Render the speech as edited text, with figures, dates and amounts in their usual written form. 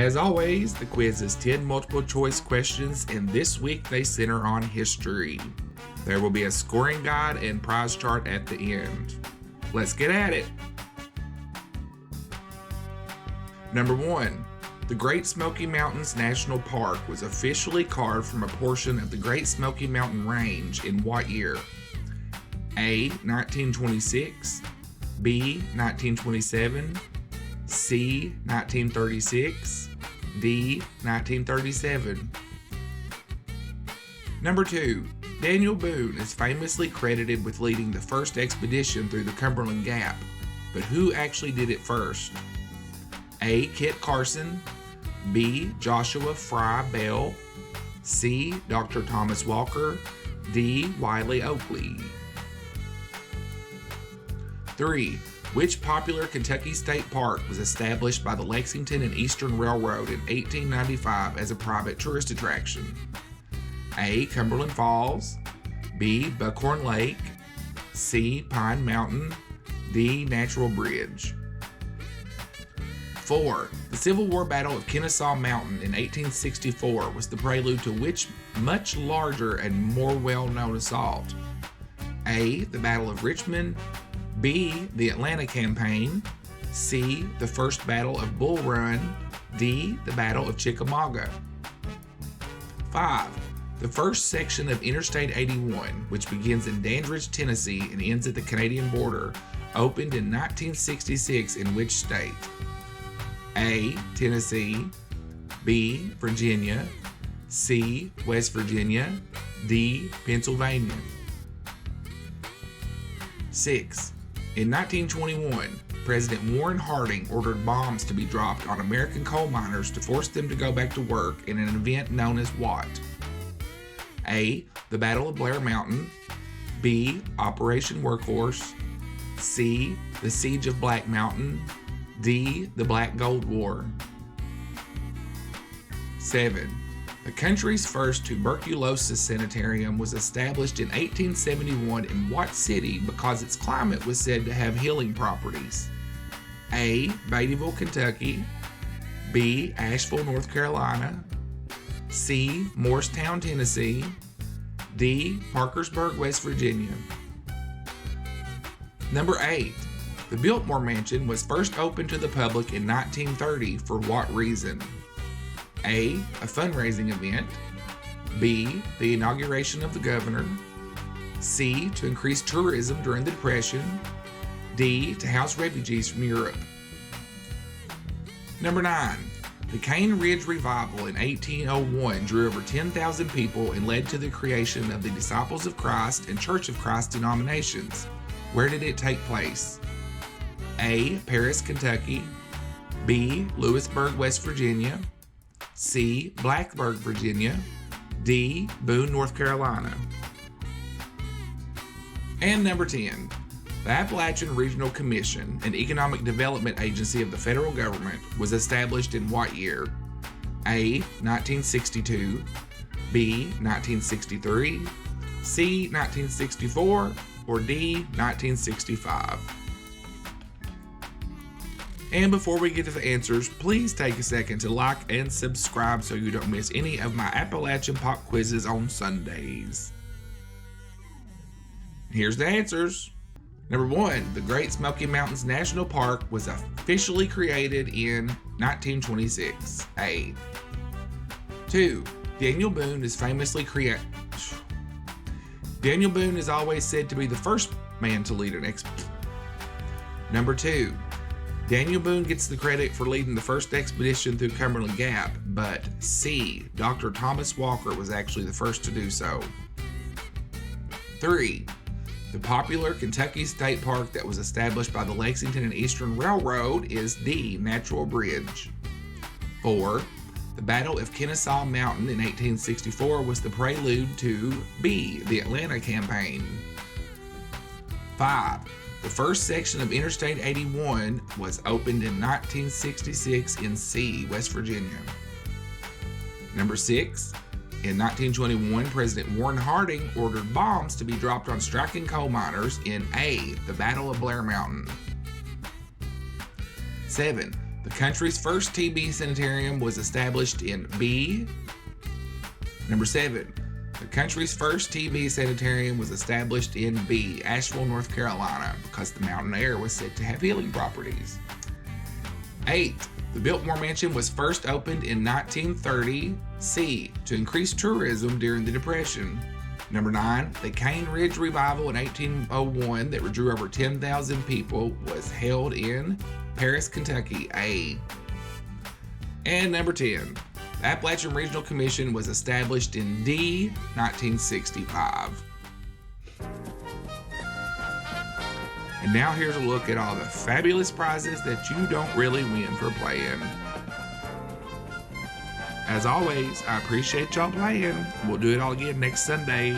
As always, the quiz is 10 multiple choice questions, and this week they center on history. There will be a scoring guide and prize chart at the end. Let's get at it. Number 1. The Great Smoky Mountains National Park was officially carved from a portion of the Great Smoky Mountain Range in what year? A. 1926, B. 1927, C. 1936, D. 1937. Number 2. Daniel Boone is famously credited with leading the first expedition through the Cumberland Gap, but who actually did it first? A. Kit Carson, B. Joshua Fry Bell, C. Dr. Thomas Walker, D. Wiley Oakley. 3. Which popular Kentucky state park was established by the Lexington and Eastern Railroad in 1895 as a private tourist attraction? A. Cumberland Falls, B. Buckhorn Lake, C. Pine Mountain, D. Natural Bridge. 4. The Civil War Battle of Kennesaw Mountain in 1864 was the prelude to which much larger and more well-known assault? A. The Battle of Richmond, B. The Atlanta Campaign, C. The First Battle of Bull Run, D. The Battle of Chickamauga. 5. The first section of Interstate 81, which begins in Dandridge, Tennessee and ends at the Canadian border, opened in 1966 in which state? A. Tennessee, B. Virginia, C. West Virginia, D. Pennsylvania. 6. In 1921, President Warren Harding ordered bombs to be dropped on American coal miners to force them to go back to work in an event known as what? A. The Battle of Blair Mountain, B. Operation Workhorse, C. The Siege of Black Mountain, D. The Black Gold War. 7. The country's first tuberculosis sanitarium was established in 1871 in what city because its climate was said to have healing properties? A. Beattyville, Kentucky, B. Asheville, North Carolina, C. Morristown, Tennessee, D. Parkersburg, West Virginia. Number 8. The Biltmore Mansion was first opened to the public in 1930 for what reason? A. A fundraising event, B. The inauguration of the governor, C. To increase tourism during the Depression, D. To house refugees from Europe. Number 9. The Cane Ridge Revival in 1801 drew over 10,000 people and led to the creation of the Disciples of Christ and Church of Christ denominations. Where did it take place? A. Paris, Kentucky, B. Lewisburg, West Virginia, C. Blacksburg, Virginia, D. Boone, North Carolina. And number 10. The Appalachian Regional Commission, an economic development agency of the federal government, was established in what year? A. 1962, B. 1963, C. 1964, or D. 1965. And before we get to the answers, please take a second to like and subscribe so you don't miss any of my Appalachian Pop Quizzes on Sundays. Here's the answers. Number 1, the Great Smoky Mountains National Park was officially created in 1926. A. 2, Daniel Boone is Daniel Boone is always said to be the first man to lead an expedition. Number 2, Daniel Boone gets the credit for leading the first expedition through Cumberland Gap, but C. Dr. Thomas Walker was actually the first to do so. 3. The popular Kentucky State Park that was established by the Lexington and Eastern Railroad is the Natural Bridge. 4. The Battle of Kennesaw Mountain in 1864 was the prelude to B. The Atlanta Campaign. 5. The first section of Interstate 81 was opened in 1966 in C, West Virginia. Number 6. In 1921, President Warren Harding ordered bombs to be dropped on striking coal miners in A, the Battle of Blair Mountain. 7. The country's first TB sanitarium was established in B. Number 7. The country's first TB sanitarium was established in B, Asheville, North Carolina, because the mountain air was said to have healing properties. 8. The Biltmore Mansion was first opened in 1930, C, to increase tourism during the Depression. Number 9. The Cane Ridge Revival in 1801 that drew over 10,000 people was held in Paris, Kentucky, A. And number 10. The Appalachian Regional Commission was established in D, 1965. And now here's a look at all the fabulous prizes that you don't really win for playing. As always, I appreciate y'all playing. We'll do it all again next Sunday.